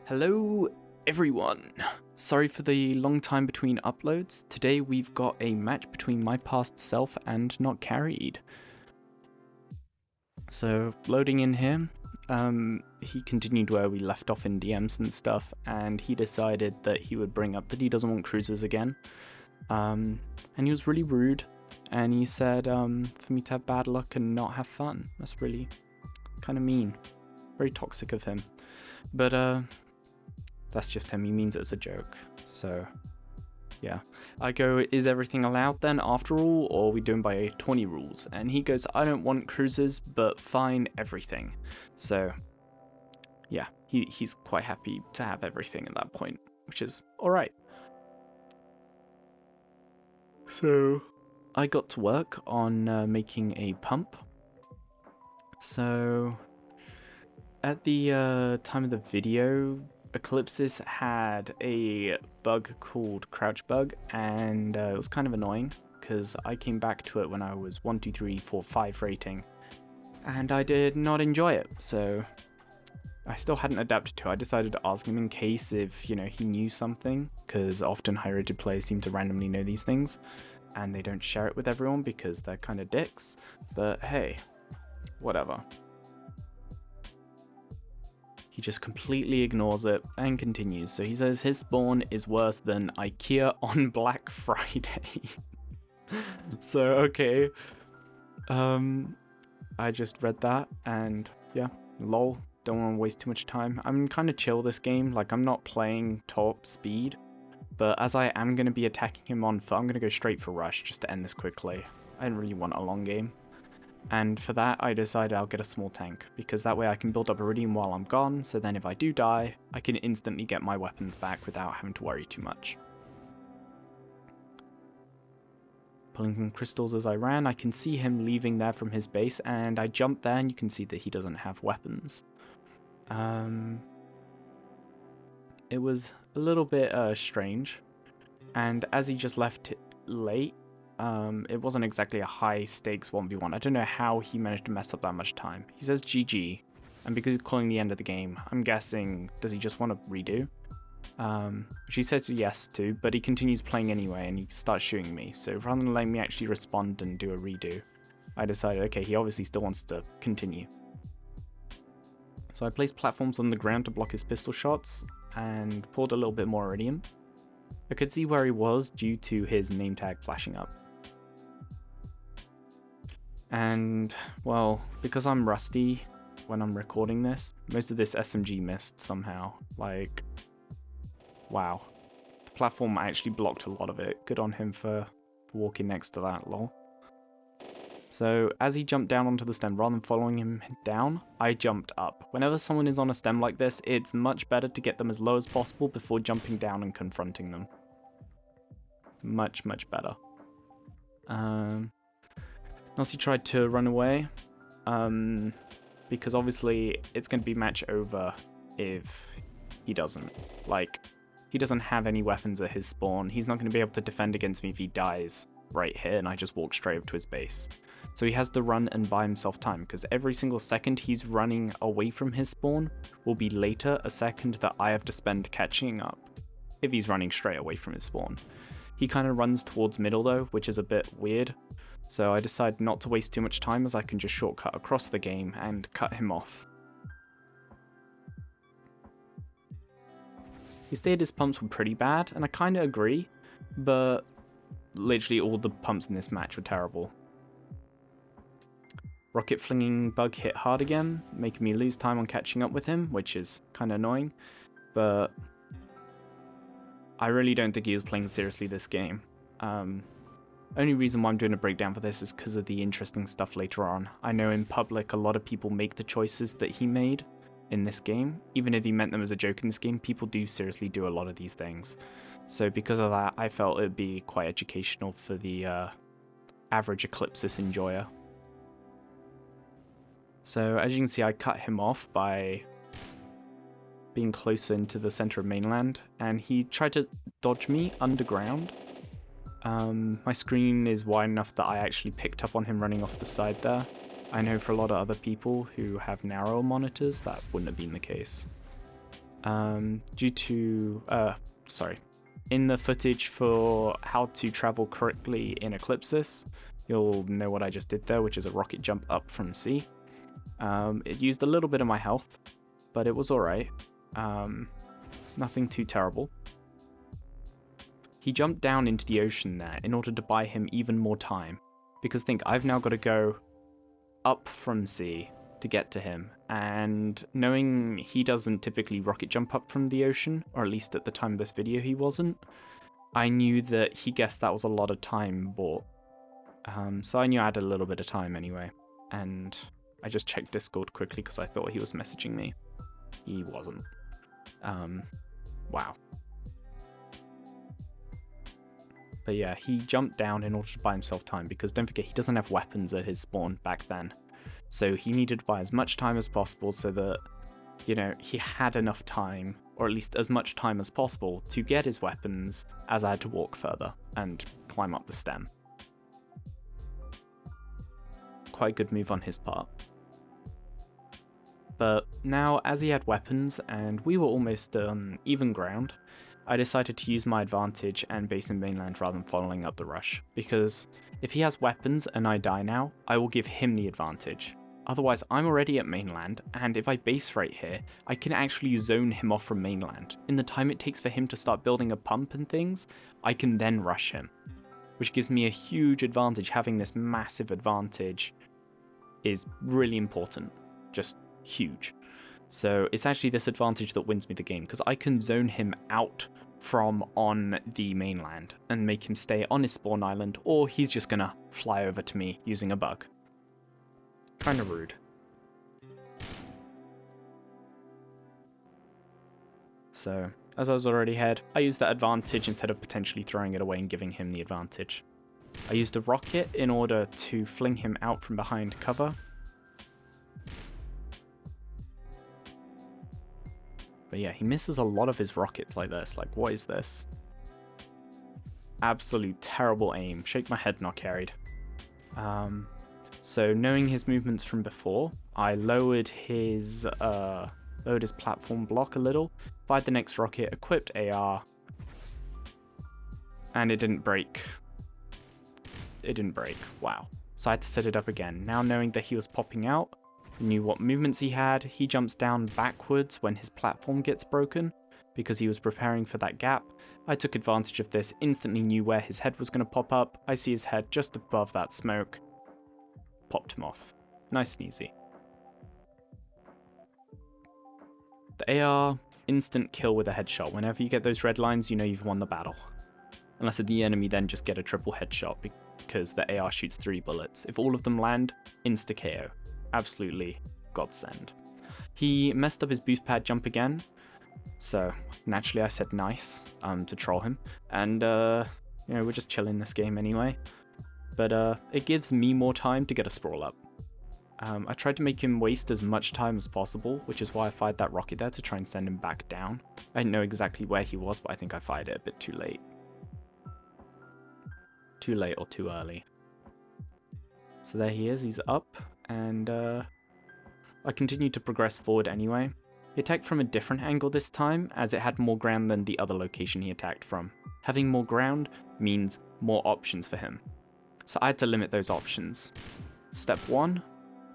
Hello everyone! Sorry for the long time between uploads. Today we've got a match between my past self and NotCqrried. So loading in here, he continued where we left off in DMs and stuff, and he decided that he would bring up that he doesn't want cruisers again. And he was really rude, and he said for me to have bad luck and not have fun. That's really kind of mean. Very toxic of him. But that's just him, he means it as a joke. So yeah, I go, is everything allowed then after all, or are we doing by 20 rules? And he goes, I don't want cruisers, but fine, everything. So yeah, he's quite happy to have everything at that point, which is alright. So I got to work on making a pump. So at the time of the video, Eclipsis had a bug called crouch bug, and it was kind of annoying because I came back to it when I was 1, 2, 3, 4, 5 rating, and I did not enjoy it. So I still hadn't adapted to it. I decided to ask him in case if he knew something, because often high-rated players seem to randomly know these things, and they don't share it with everyone because they're kind of dicks. But hey, whatever. He just completely ignores it and continues. So he says his spawn is worse than IKEA on Black Friday. So okay, I just read that and yeah, lol, don't want to waste too much time. I'm kind of chill this game, like I'm not playing top speed, but as I am going to be attacking him on foot, I'm going to go straight for rush just to end this quickly. I didn't really want a long game. And for that, I decided I'll get a small tank, because that way I can build up Iridium while I'm gone, so then if I do die, I can instantly get my weapons back without having to worry too much. Pulling from crystals as I ran, I can see him leaving there from his base, and I jump there and you can see that he doesn't have weapons. It was a little bit strange, and as he just left it late, it wasn't exactly a high stakes 1v1. I don't know how he managed to mess up that much time. He says GG, and because he's calling the end of the game, I'm guessing, does he just want to redo? She says yes to, but he continues playing anyway, and he starts shooting me. So rather than letting me actually respond and do a redo, I decided, okay, he obviously still wants to continue. So I placed platforms on the ground to block his pistol shots, and poured a little bit more Iridium. I could see where he was due to his name tag flashing up. And, well, because I'm rusty when I'm recording this, most of this SMG missed somehow. Like, wow. The platform actually blocked a lot of it. Good on him for walking next to that, lol. So, as he jumped down onto the stem, rather than following him down, I jumped up. Whenever someone is on a stem like this, it's much better to get them as low as possible before jumping down and confronting them. Much, much better. Nossi tried to run away, because obviously it's going to be match over if he doesn't. Like, he doesn't have any weapons at his spawn. He's not going to be able to defend against me if he dies right here and I just walk straight up to his base. So he has to run and buy himself time, because every single second he's running away from his spawn will be later a second that I have to spend catching up if he's running straight away from his spawn. He kind of runs towards middle though, which is a bit weird. So I decided not to waste too much time, as I can just shortcut across the game and cut him off. He stated his pumps were pretty bad, and I kind of agree, but literally all the pumps in this match were terrible. Rocket flinging bug hit hard again, making me lose time on catching up with him, which is kind of annoying, but I really don't think he was playing seriously this game. Only reason why I'm doing a breakdown for this is because of the interesting stuff later on. I know in public a lot of people make the choices that he made in this game. Even if he meant them as a joke in this game, people do seriously do a lot of these things. So because of that, I felt it would be quite educational for the average Eclipsis enjoyer. So as you can see, I cut him off by being closer into the center of mainland, and he tried to dodge me underground. My screen is wide enough that I actually picked up on him running off the side there. I know for a lot of other people who have narrower monitors that wouldn't have been the case. Due to, in the footage for how to travel correctly in Eclipsis, you'll know what I just did there, which is a rocket jump up from sea. It used a little bit of my health, but it was alright. Nothing too terrible. He jumped down into the ocean there in order to buy him even more time, because think, I've now got to go up from sea to get to him, and knowing he doesn't typically rocket jump up from the ocean, or at least at the time of this video he wasn't, I knew that he guessed that was a lot of time bought. So I knew I had a little bit of time anyway, and I just checked Discord quickly because I thought he was messaging me. He wasn't. Wow. But yeah, he jumped down in order to buy himself time, because don't forget, he doesn't have weapons at his spawn back then. So he needed to buy as much time as possible so that, you know, he had enough time, or at least as much time as possible, to get his weapons as I had to walk further and climb up the stem. Quite a good move on his part. But now, as he had weapons and we were almost on even ground, I decided to use my advantage and base in mainland rather than following up the rush, because if he has weapons and I die now, I will give him the advantage. Otherwise, I'm already at mainland, and if I base right here, I can actually zone him off from mainland. In the time it takes for him to start building a pump and things, I can then rush him, which gives me a huge advantage. Having this massive advantage is really important, just huge. So it's actually this advantage that wins me the game, because I can zone him out from on the mainland and make him stay on his spawn island, or he's just gonna fly over to me using a bug. Kinda rude. So, as I was already ahead, I used that advantage instead of potentially throwing it away and giving him the advantage. I used a rocket in order to fling him out from behind cover. But yeah, he misses a lot of his rockets like this. Like, what is this? Absolute terrible aim. Shake my head, NotCqrried. So knowing his movements from before, I lowered his platform block a little, fired the next rocket, equipped AR, and it didn't break. It didn't break. Wow. So I had to set it up again. Now knowing that he was popping out, knew what movements he had, he jumps down backwards when his platform gets broken, because he was preparing for that gap. I took advantage of this, instantly knew where his head was going to pop up. I see his head just above that smoke. Popped him off. Nice and easy. The AR, instant kill with a headshot. Whenever you get those red lines, you know you've won the battle. Unless the enemy then just get a triple headshot, because the AR shoots 3 bullets. If all of them land, insta-KO. Absolutely godsend. He messed up his boost pad jump again, so naturally I said nice to troll him, and you know, we're just chilling this game anyway. But it gives me more time to get a sprawl up. I tried to make him waste as much time as possible, which is why I fired that rocket there to try and send him back down. I didn't know exactly where he was, but I think I fired it a bit too late. Too late or too early. So there he is, he's up, and I continued to progress forward anyway. He attacked from a different angle this time, as it had more ground than the other location he attacked from. Having more ground means more options for him. So I had to limit those options. Step 1,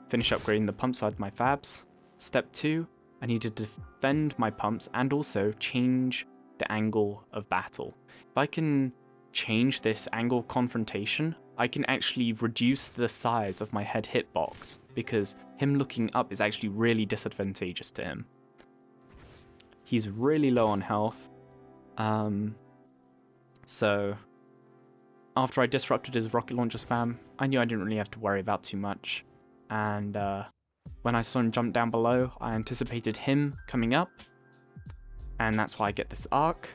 finish upgrading the pump side of my fabs. Step 2, I need to defend my pumps and also change the angle of battle. If I can change this angle of confrontation, I can actually reduce the size of my head hitbox, because him looking up is actually really disadvantageous to him. He's really low on health, so after I disrupted his rocket launcher spam, I knew I didn't really have to worry about too much, and when I saw him jump down below, I anticipated him coming up, and that's why I get this arc.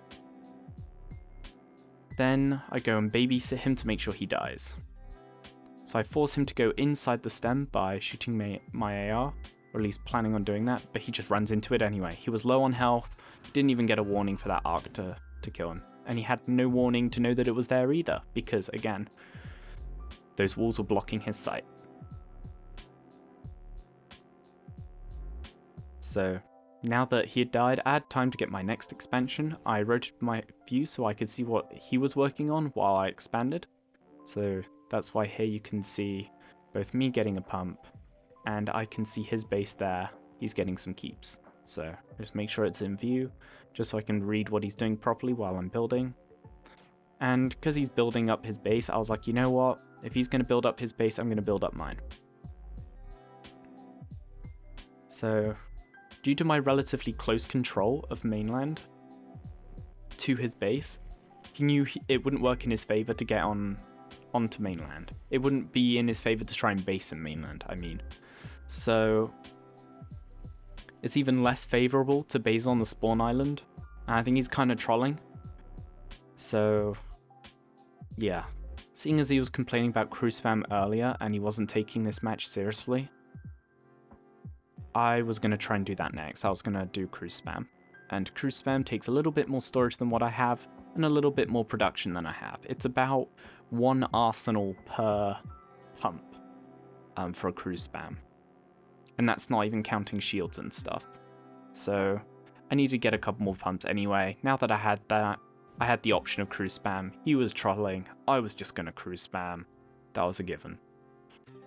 Then I go and babysit him to make sure he dies. So I force him to go inside the stem by shooting my AR, or at least planning on doing that, but he just runs into it anyway. He was low on health, didn't even get a warning for that arc to kill him. And he had no warning to know that it was there either, because again, those walls were blocking his sight. So now that he had died, I had time to get my next expansion. I rotated my view so I could see what he was working on while I expanded. So that's why here you can see both me getting a pump, and I can see his base there. He's getting some keeps. So just make sure it's in view, just so I can read what he's doing properly while I'm building. And because he's building up his base, I was like, you know what? If he's going to build up his base, I'm going to build up mine. So, due to my relatively close control of mainland to his base, he knew it wouldn't work in his favor to get onto mainland. It wouldn't be in his favor to try and base in mainland, I mean. So, it's even less favorable to base on the spawn island. And I think he's kind of trolling. So, yeah. Seeing as he was complaining about crew spam earlier and he wasn't taking this match seriously, I was going to try and do that next. I was going to do crew spam. And crew spam takes a little bit more storage than what I have, and a little bit more production than I have. It's about 1 arsenal per pump for a crew spam. And that's not even counting shields and stuff. So I need to get a couple more pumps anyway. Now that I had that, I had the option of crew spam. He was trolling. I was just going to crew spam. That was a given.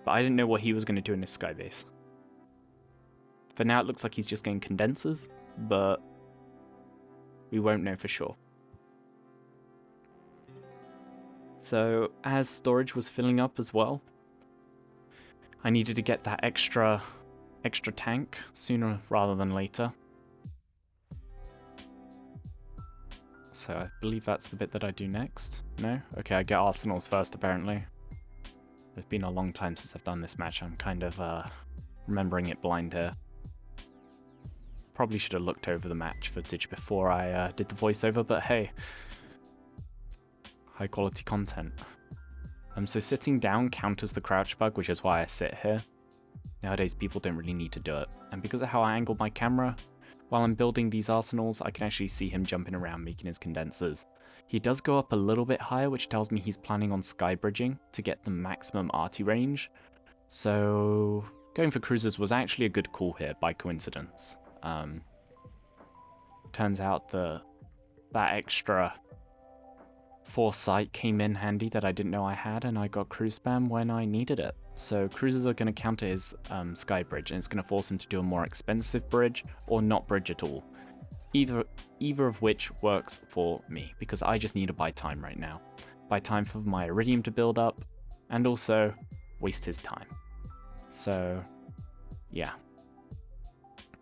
But I didn't know what he was going to do in his sky base. For now, it looks like he's just getting condensers, but we won't know for sure. So, as storage was filling up as well, I needed to get that extra tank sooner rather than later. So I believe that's the bit that I do next. No? Okay, I get arsenals first apparently. It's been a long time since I've done this match. I'm kind of remembering it blind here. Probably should have looked over the match footage before I did the voiceover, but hey, high quality content. So sitting down counters the crouch bug, which is why I sit here. Nowadays people don't really need to do it, and because of how I angled my camera while I'm building these arsenals, I can actually see him jumping around making his condensers. He does go up a little bit higher, which tells me he's planning on sky bridging to get the maximum arty range. So going for cruisers was actually a good call here by coincidence. Turns out that extra foresight came in handy that I didn't know I had, and I got cruise spam when I needed it. So cruisers are going to counter his sky bridge, and it's going to force him to do a more expensive bridge or not bridge at all. Either of which works for me, because I just need to buy time right now. Buy time for my Iridium to build up, and also waste his time. So yeah.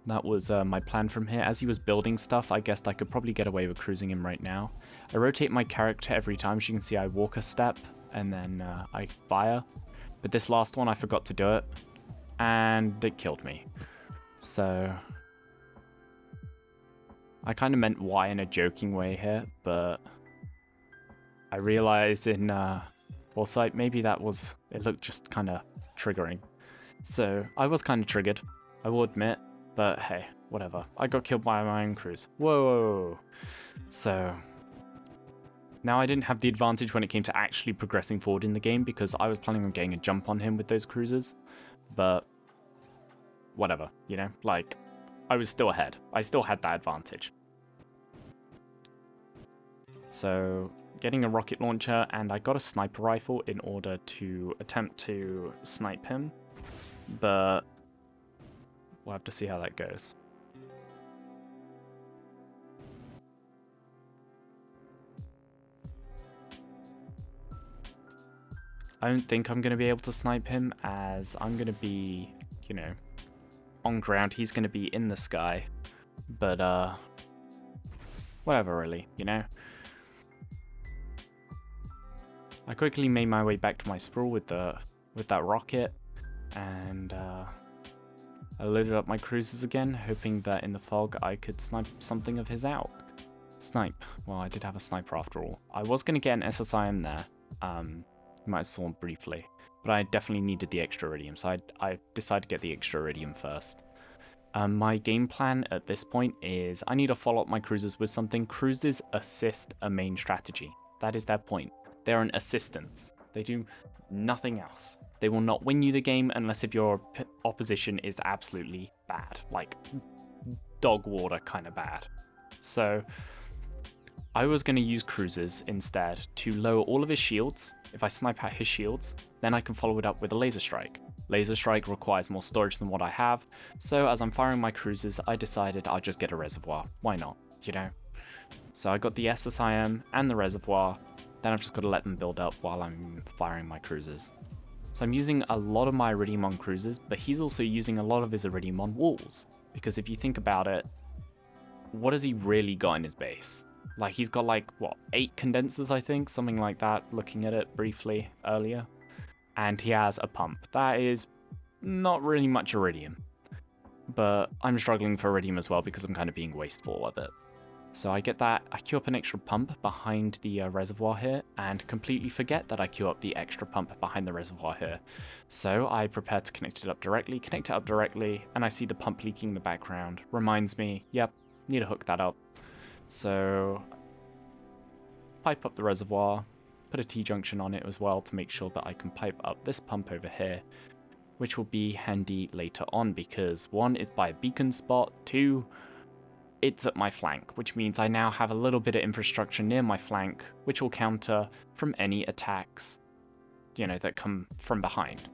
That was my plan from here. As he was building stuff, I guessed I could probably get away with cruising him right now. I rotate my character every time. As you can see, I walk a step, and then I fire. But this last one, I forgot to do it, and it killed me. So I kind of meant why in a joking way here, but I realized in foresight, maybe that was, it looked just kind of triggering. So I was kind of triggered, I will admit. But hey, whatever. I got killed by my own cruise. Whoa! So now I didn't have the advantage when it came to actually progressing forward in the game, because I was planning on getting a jump on him with those cruisers. But whatever, you know? Like, I was still ahead. I still had that advantage. So getting a rocket launcher, and I got a sniper rifle in order to attempt to snipe him. But we'll have to see how that goes. I don't think I'm going to be able to snipe him, as I'm going to be, you know, on ground. He's going to be in the sky. But, whatever really, you know. I quickly made my way back to my sprawl with that rocket, and I loaded up my cruisers again, hoping that in the fog I could snipe something of his out. Snipe. Well, I did have a sniper after all. I was going to get an SSIM there. You might have saw briefly. But I definitely needed the extra Iridium, so I decided to get the extra Iridium first. My game plan at this point is I need to follow up my cruisers with something. Cruisers assist a main strategy. That is their point. They're an assistance. They do nothing else. They will not win you the game unless if your opposition is absolutely bad. Like, dog water kind of bad. So I was going to use cruisers instead to lower all of his shields. If I snipe out his shields, then I can follow it up with a laser strike. Laser strike requires more storage than what I have, so as I'm firing my cruisers, I decided I'll just get a reservoir. Why not, you know? So I got the SSIM and the reservoir, then I've just got to let them build up while I'm firing my cruisers. So I'm using a lot of my Iridium on cruisers, but he's also using a lot of his Iridium on walls. Because if you think about it, what has he really got in his base? Like, he's got like, what, 8 condensers, I think? Something like that, looking at it briefly earlier. And he has a pump. That is not really much Iridium. But I'm struggling for Iridium as well because I'm kind of being wasteful of it. So I get that, I queue up an extra pump behind the reservoir here, and completely forget that I queue up the extra pump behind the reservoir here. So I prepare to connect it up directly, and I see the pump leaking in the background. Reminds me, yep, need to hook that up. So pipe up the reservoir, put a T-junction on it as well to make sure that I can pipe up this pump over here, which will be handy later on because 1, it's by a beacon spot, 2, it's at my flank, which means I now have a little bit of infrastructure near my flank, which will counter from any attacks, you know, that come from behind.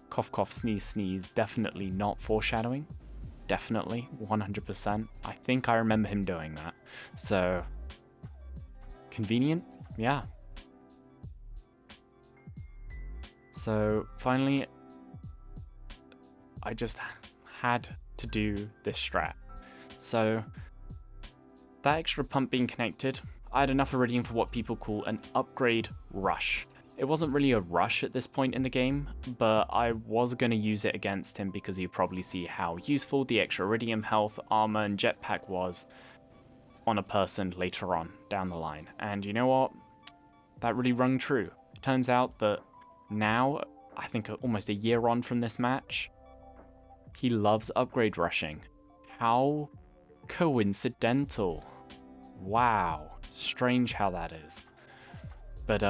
Cough, cough, sneeze, sneeze, definitely not foreshadowing. Definitely, 100%. I think I remember him doing that. So, convenient? Yeah. So, finally, I just had to do this strat. So, that extra pump being connected, I had enough Iridium for what people call an upgrade rush. It wasn't really a rush at this point in the game, but I was going to use it against him because you probably see how useful the extra Iridium health, armor, and jetpack was on a person later on down the line. And you know what? That really rung true. It turns out that now, I think almost a year on from this match, he loves upgrade rushing. How coincidental. Wow. Strange how that is. But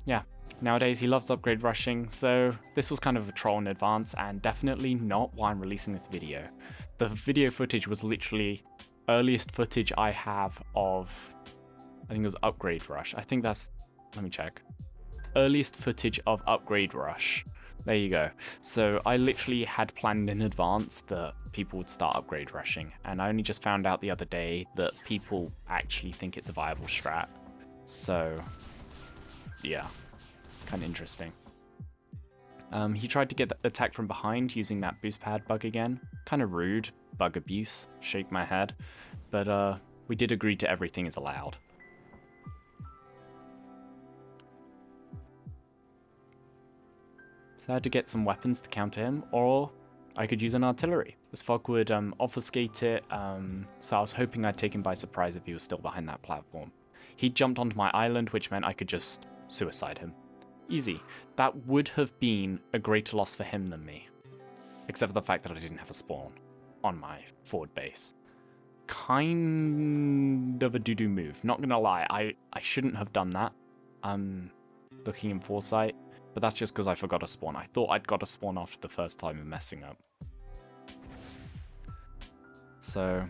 yeah, nowadays he loves upgrade rushing, so this was kind of a troll in advance and definitely not why I'm releasing this video. The video footage was literally earliest footage I have of, I think it was upgrade rush. I think that's, let me check. Earliest footage of upgrade rush. There you go. So I literally had planned in advance that people would start upgrade rushing, and I only just found out the other day that people actually think it's a viable strat. So yeah, kind of interesting. He tried to get attacked from behind using that boost pad bug again. Kind of rude, bug abuse, shake my head. But we did agree to everything is allowed. So I had to get some weapons to counter him, or I could use an artillery. This fog would obfuscate it, so I was hoping I'd take him by surprise if he was still behind that platform. He jumped onto my island, which meant I could just suicide him. Easy. That would have been a greater loss for him than me. Except for the fact that I didn't have a spawn on my forward base. Kind of a doo-doo move. Not gonna lie, I shouldn't have done that. Looking in foresight. But that's just because I forgot a spawn. I thought I'd got a spawn after the first time of messing up. So,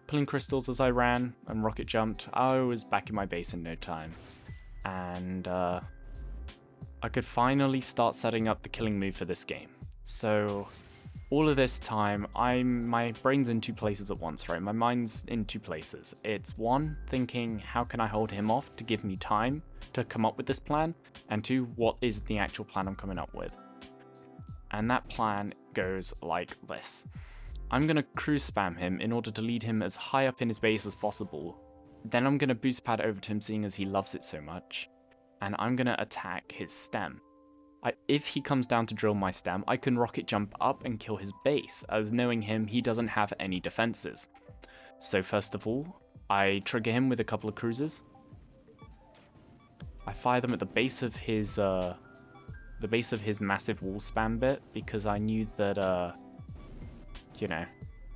pulling crystals as I ran and rocket jumped, I was back in my base in no time. And I could finally start setting up the killing move for this game. So, all of this time, my brain's in 2 places at once, right? My mind's in 2 places. It's 1, thinking, how can I hold him off to give me time to come up with this plan? And 2, what is the actual plan I'm coming up with? And that plan goes like this. I'm going to cruise spam him in order to lead him as high up in his base as possible. Then I'm going to boost pad over to him, seeing as he loves it so much. And I'm going to attack his stem. If he comes down to drill my stem, I can rocket jump up and kill his base, as knowing him, he doesn't have any defenses. So first of all, I trigger him with a couple of cruisers. I fire them at the base of his massive wall spam bit, because I knew that, you know,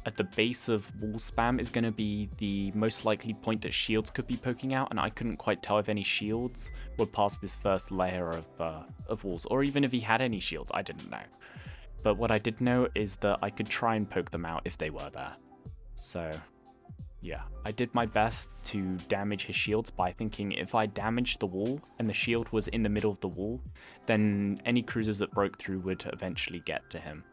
at the base of wall spam is going to be the most likely point that shields could be poking out, and I couldn't quite tell if any shields were past this first layer of walls, or even if he had any shields, I didn't know. But what I did know is that I could try and poke them out if they were there. So yeah, I did my best to damage his shields by thinking if I damaged the wall and the shield was in the middle of the wall, then any cruisers that broke through would eventually get to him.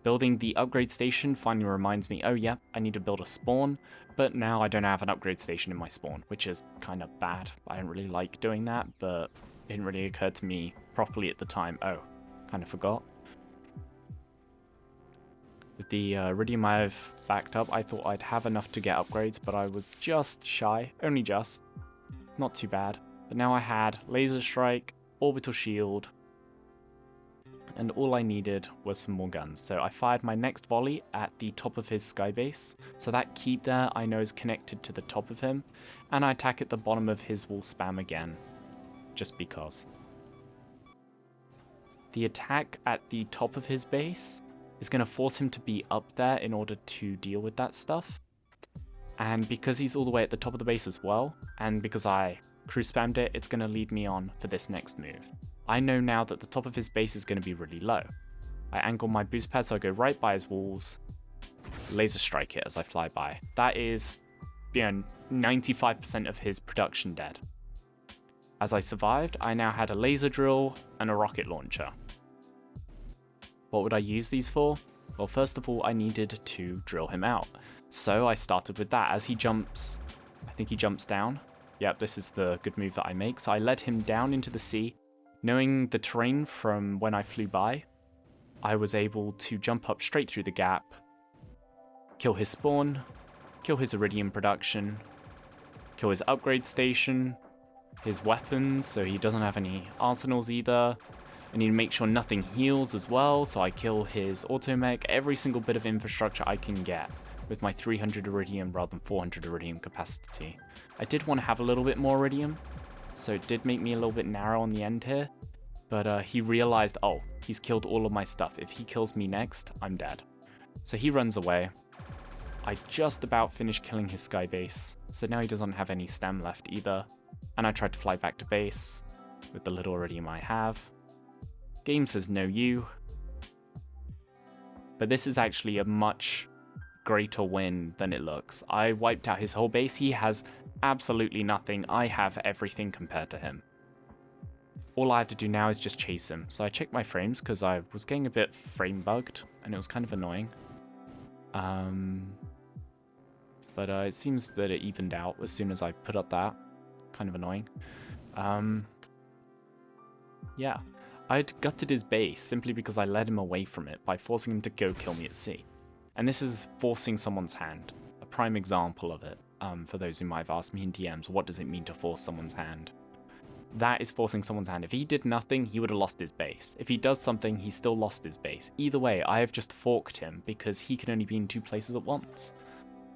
Building the upgrade station finally reminds me, oh yeah, I need to build a spawn, but now I don't have an upgrade station in my spawn, which is kind of bad. I don't really like doing that, but it didn't really occur to me properly at the time. Oh, kind of forgot. With the Iridium I've backed up, I thought I'd have enough to get upgrades, but I was just shy. Only just. Not too bad. But now I had Laser Strike, Orbital Shield, and all I needed was some more guns. So I fired my next volley at the top of his skybase. So that keep there I know is connected to the top of him. And I attack at the bottom of his wall spam again. Just because. The attack at the top of his base is going to force him to be up there in order to deal with that stuff. And because he's all the way at the top of the base as well, and because I crew spammed it, it's going to lead me on for this next move. I know now that the top of his base is going to be really low. I angle my boost pad so I go right by his walls, laser strike it as I fly by. That is, 95% of his production dead. As I survived, I now had a laser drill and a rocket launcher. What would I use these for? Well, first of all, I needed to drill him out. So I started with that. As he jumps, I think he jumps down. Yep, this is the good move that I make. So I led him down into the sea. Knowing the terrain from when I flew by, I was able to jump up straight through the gap, kill his spawn, kill his Iridium production, kill his upgrade station, his weapons, so he doesn't have any arsenals either. I need to make sure nothing heals as well, so I kill his automech, every single bit of infrastructure I can get with my 300 Iridium rather than 400 Iridium capacity. I did want to have a little bit more Iridium, so it did make me a little bit narrow on the end here, but he realized, oh, he's killed all of my stuff. If he kills me next, I'm dead. So he runs away. I just about finished killing his skybase, so now he doesn't have any stem left either, and I tried to fly back to base with the little Iridium I have. Game says no you, but this is actually a much greater win than it looks. I wiped out his whole base. He has absolutely nothing. I have everything compared to him. All I have to do now is just chase him. So I checked my frames because I was getting a bit frame bugged and it was kind of annoying. But it seems that it evened out as soon as I put up that. Kind of annoying. Yeah. I'd gutted his base simply because I led him away from it by forcing him to go kill me at sea. And this is forcing someone's hand. A prime example of it. For those who might have asked me in DMs, what does it mean to force someone's hand? That is forcing someone's hand. If he did nothing, he would have lost his base. If he does something, he still lost his base. Either way, I have just forked him because he can only be in 2 places at once.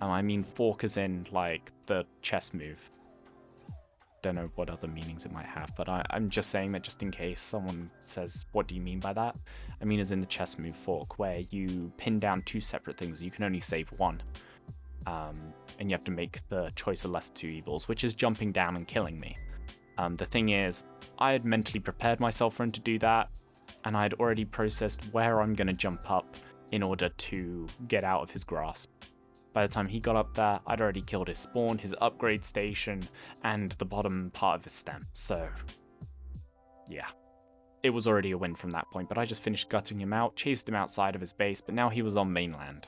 I mean fork as in, like, the chess move. Don't know what other meanings it might have, but I'm just saying that just in case someone says, what do you mean by that? I mean as in the chess move fork, where you pin down 2 separate things, you can only save one. And you have to make the choice of less 2 evils, which is jumping down and killing me. The thing is, I had mentally prepared myself for him to do that, and I had already processed where I'm going to jump up in order to get out of his grasp. By the time he got up there, I'd already killed his spawn, his upgrade station, and the bottom part of his stem. So, yeah. It was already a win from that point, but I just finished gutting him out, chased him outside of his base, but now he was on mainland.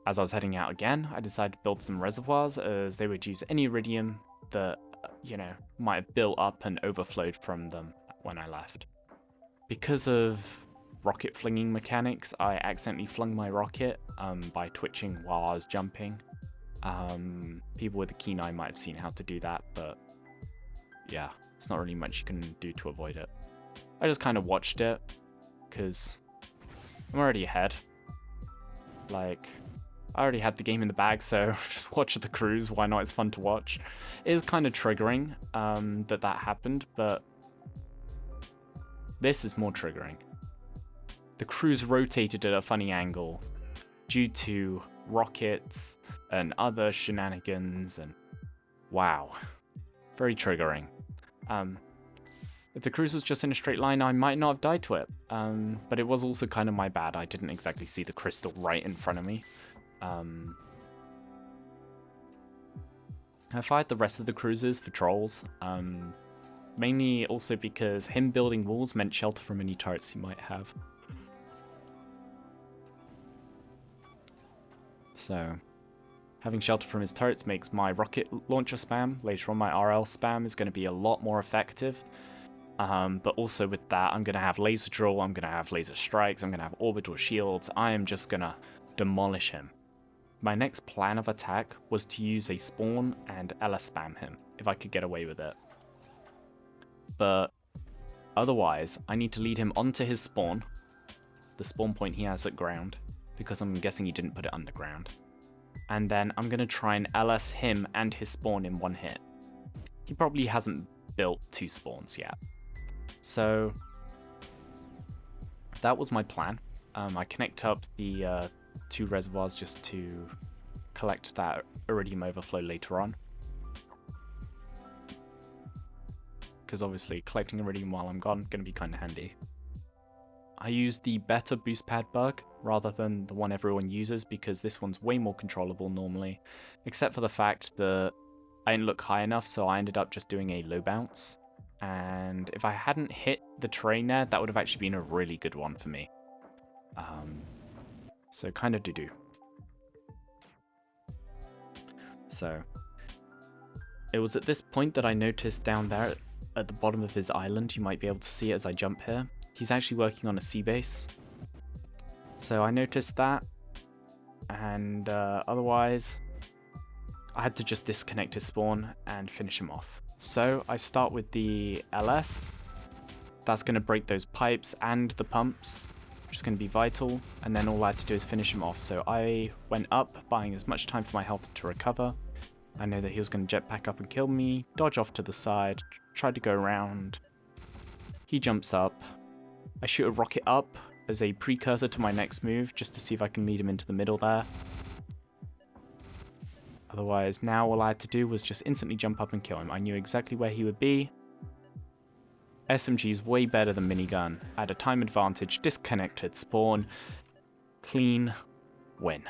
As I was heading out again, I decided to build some reservoirs, as they would use any Iridium that, might have built up and overflowed from them when I left. Because of rocket flinging mechanics, I accidentally flung my rocket by twitching while I was jumping. People with a keen eye might have seen how to do that, but yeah, there's not really much you can do to avoid it. I just kind of watched it, because I'm already ahead. Like, I already had the game in the bag, so just watch the cruise, why not? It's fun to watch. It is kind of triggering that happened, but this is more triggering. The cruise rotated at a funny angle due to rockets and other shenanigans, and wow, very triggering. If the cruise was just in a straight line, I might not have died to it. But it was also kind of my bad. I didn't exactly see the crystal right in front of me. I fired the rest of the cruisers for trolls. Mainly also because him building walls meant shelter from any turrets he might have. So, having shelter from his turrets makes my rocket launcher spam. Later on, my RL spam is going to be a lot more effective. But also with that, I'm going to have laser drill, I'm going to have laser strikes, I'm going to have orbital shields. I am just going to demolish him. My next plan of attack was to use a spawn and LS spam him, if I could get away with it. But otherwise, I need to lead him onto his spawn, the spawn point he has at ground, because I'm guessing he didn't put it underground. And then I'm going to try and LS him and his spawn in one hit. He probably hasn't built 2 spawns yet. So that was my plan. I connect up the 2 reservoirs just to collect that Iridium overflow later on. Because obviously collecting Iridium while I'm gone is going to be kind of handy. I used the better boost pad bug rather than the one everyone uses because this one's way more controllable normally, except for the fact that I didn't look high enough, so I ended up just doing a low bounce. And if I hadn't hit the terrain there, that would have actually been a really good one for me. So kind of doo-doo. So it was at this point that I noticed down there at the bottom of his island, you might be able to see it as I jump here, he's actually working on a sea base. So I noticed that, and otherwise I had to just disconnect his spawn and finish him off. So I start with the LS. That's going to break those pipes and the pumps, which is going to be vital, and then all I had to do is finish him off. So I went up, buying as much time for my health to recover. I know that he was going to jetpack up and kill me, dodge off to the side, tried to go around. He jumps up. I shoot a rocket up as a precursor to my next move, just to see if I can lead him into the middle there. Otherwise, now all I had to do was just instantly jump up and kill him. I knew exactly where he would be. SMG is way better than minigun. I had a time advantage, disconnected spawn, clean win.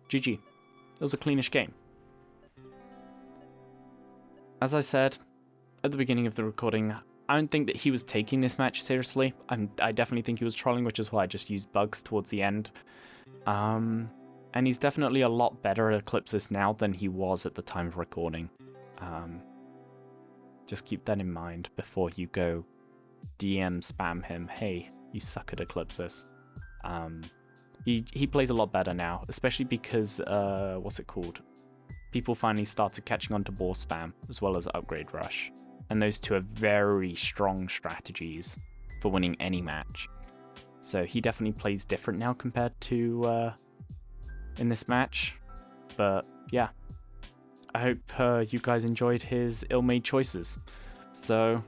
GG. It was a cleanish game. As I said at the beginning of the recording, I don't think that he was taking this match seriously. I definitely think he was trolling, which is why I just used bugs towards the end. And he's definitely a lot better at Eclipsis now than he was at the time of recording. Just keep that in mind before you go DM spam him, hey, you suck at Eclipsis. He plays a lot better now, especially because, what's it called? People finally started catching on to ball spam, as well as upgrade rush. And those two are very strong strategies for winning any match. So he definitely plays different now compared to in this match. But yeah, I hope you guys enjoyed his ill-made choices. So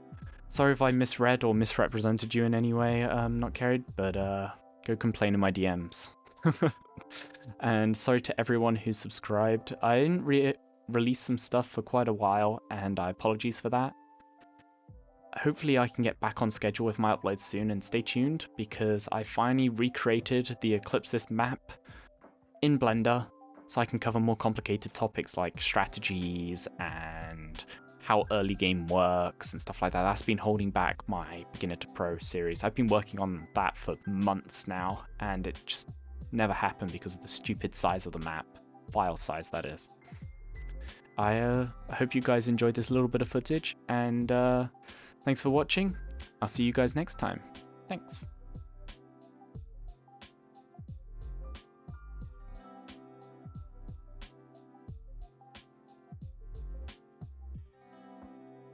sorry if I misread or misrepresented you in any way, NotCqrried, but go complain in my DMs. And sorry to everyone who subscribed. I didn't release some stuff for quite a while, and I apologize for that. Hopefully I can get back on schedule with my uploads soon, and stay tuned because I finally recreated the Eclipsis map in Blender so I can cover more complicated topics like strategies and how early game works and stuff like that. That's been holding back my beginner to pro series. I've been working on that for months now, and it just never happened because of the stupid size of the map. File size, that is. I hope you guys enjoyed this little bit of footage, and thanks for watching. I'll see you guys next time. Thanks.